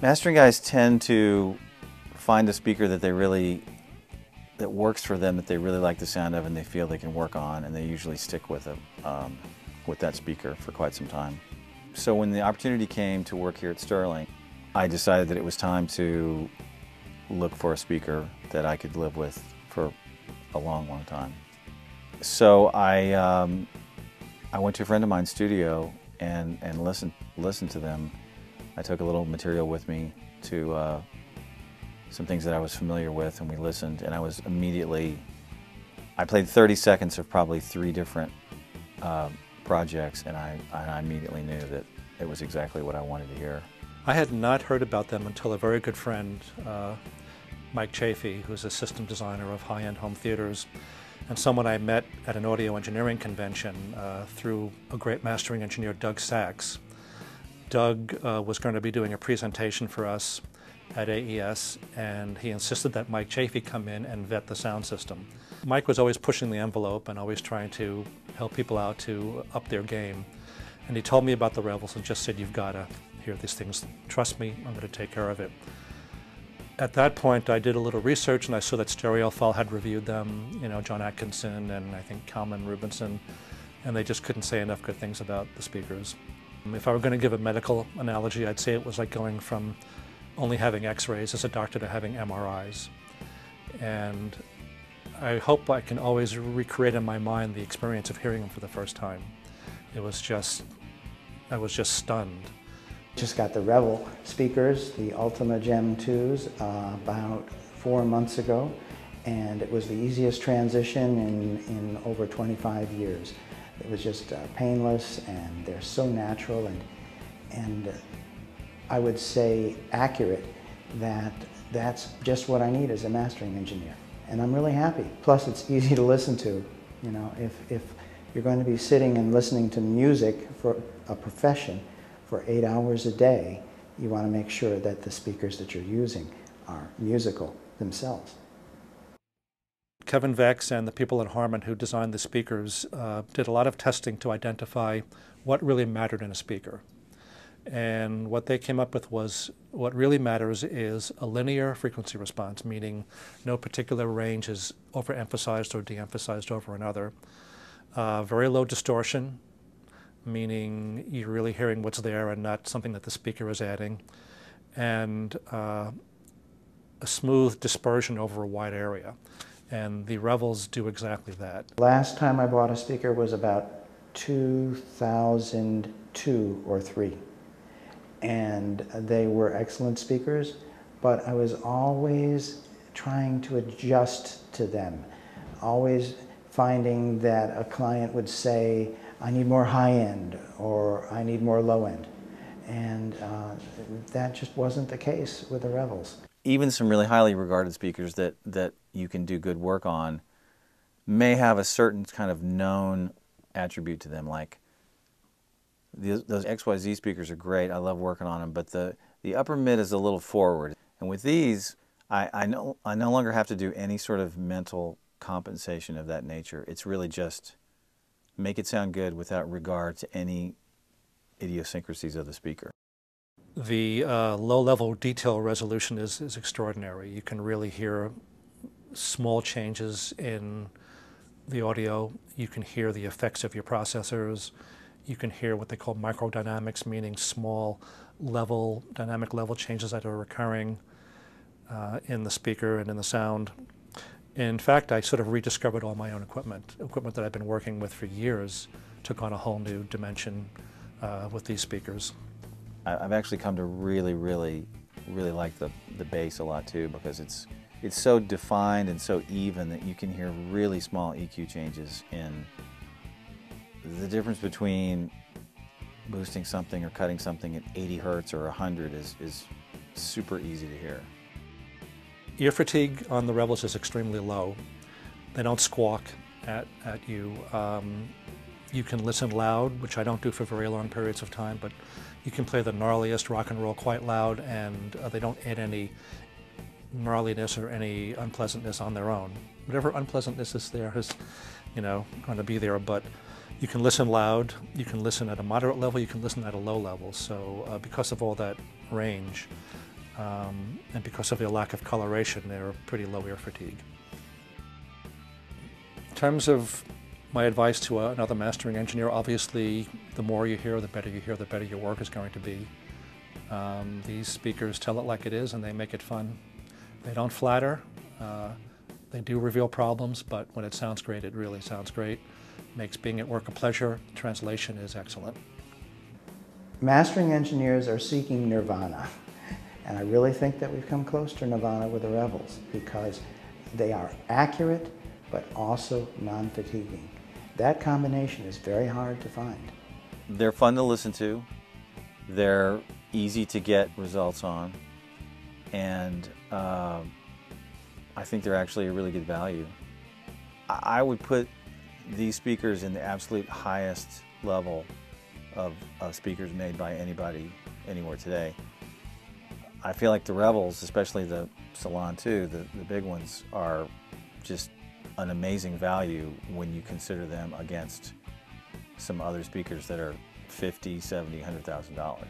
Mastering guys tend to find a speaker that that works for them, that they really like the sound of and they feel they can work on, and they usually stick with that speaker for quite some time. So when the opportunity came to work here at Sterling, I decided that it was time to look for a speaker that I could live with for a long, long time. So I went to a friend of mine's studio and listened to them. I took a little material with me to some things that I was familiar with, and we listened, and I played 30 seconds of probably 3 different projects, and I immediately knew that it was exactly what I wanted to hear. I had not heard about them until a very good friend, Mike Chafee, who's a system designer of high-end home theaters, and someone I met at an audio engineering convention through a great mastering engineer, Doug Sachs. Doug was going to be doing a presentation for us at AES, and he insisted that Mike Chafee come in and vet the sound system. Mike was always pushing the envelope and always trying to help people out to up their game. And he told me about the Revels and just said, "You've got to hear these things. Trust me, I'm going to take care of it." At that point, I did a little research and I saw that Stereophile had reviewed them, John Atkinson and I think Kalman Rubinson, and they just couldn't say enough good things about the speakers. If I were going to give a medical analogy, I'd say it was like going from only having x-rays as a doctor to having MRIs. And I hope I can always recreate in my mind the experience of hearing them for the first time. I was just stunned. Just got the Revel speakers, the Ultima Gem 2s, about 4 months ago, and it was the easiest transition in over 25 years. It was just painless, and they're so natural and I would say accurate, that that's just what I need as a mastering engineer. And I'm really happy. Plus it's easy to listen to. If you're going to be sitting and listening to music for a profession for 8 hours a day, you want to make sure that the speakers that you're using are musical themselves. Kevin Vex and the people at Harman who designed the speakers did a lot of testing to identify what really mattered in a speaker. And what they came up with was what really matters is a linear frequency response, meaning no particular range is overemphasized or de-emphasized over another. Very low distortion, meaning you're really hearing what's there and not something that the speaker is adding. And a smooth dispersion over a wide area. And the Revels do exactly that. Last time I bought a speaker was about 2002 or 3. And they were excellent speakers, but I was always trying to adjust to them. Always finding that a client would say, "I need more high end," or "I need more low end." And that just wasn't the case with the Revels. Even some really highly regarded speakers that you can do good work on may have a certain kind of known attribute to them, like those XYZ speakers are great, I love working on them, but the upper mid is a little forward. And with these, I no longer have to do any sort of mental compensation of that nature. It's really just make it sound good without regard to any idiosyncrasies of the speaker. The low-level detail resolution is extraordinary. You can really hear small changes in the audio. You can hear the effects of your processors. You can hear what they call microdynamics, meaning small dynamic level changes that are occurring in the speaker and in the sound. In fact, I sort of rediscovered all my own equipment that I've been working with for years, took on a whole new dimension with these speakers. I've actually come to really like the bass a lot too, because it's so defined and so even that you can hear really small EQ changes in the difference between boosting something or cutting something at 80 hertz or 100 is super easy to hear. Ear fatigue on the Revels is extremely low. They don't squawk at you. You can listen loud, which I don't do for very long periods of time, but you can play the gnarliest rock and roll quite loud, and they don't add any gnarliness or any unpleasantness on their own. Whatever unpleasantness is there is, going to be there, but you can listen loud, you can listen at a moderate level, you can listen at a low level. So because of all that range, and because of their lack of coloration, they're pretty low ear fatigue. In terms of my advice to another mastering engineer, obviously the more you hear, the better your work is going to be. These speakers tell it like it is and they make it fun. They don't flatter. They do reveal problems, but when it sounds great, it really sounds great. Makes being at work a pleasure. Translation is excellent. Mastering engineers are seeking nirvana, and I really think that we've come close to nirvana with the Revels because they are accurate but also non-fatiguing. That combination is very hard to find. They're fun to listen to. They're easy to get results on, and I think they're actually a really good value. I would put these speakers in the absolute highest level of speakers made by anybody anywhere today. I feel like the Revels, especially the Salon 2, the big ones, are just an amazing value when you consider them against some other speakers that are $50,000, $70,000, $100,000.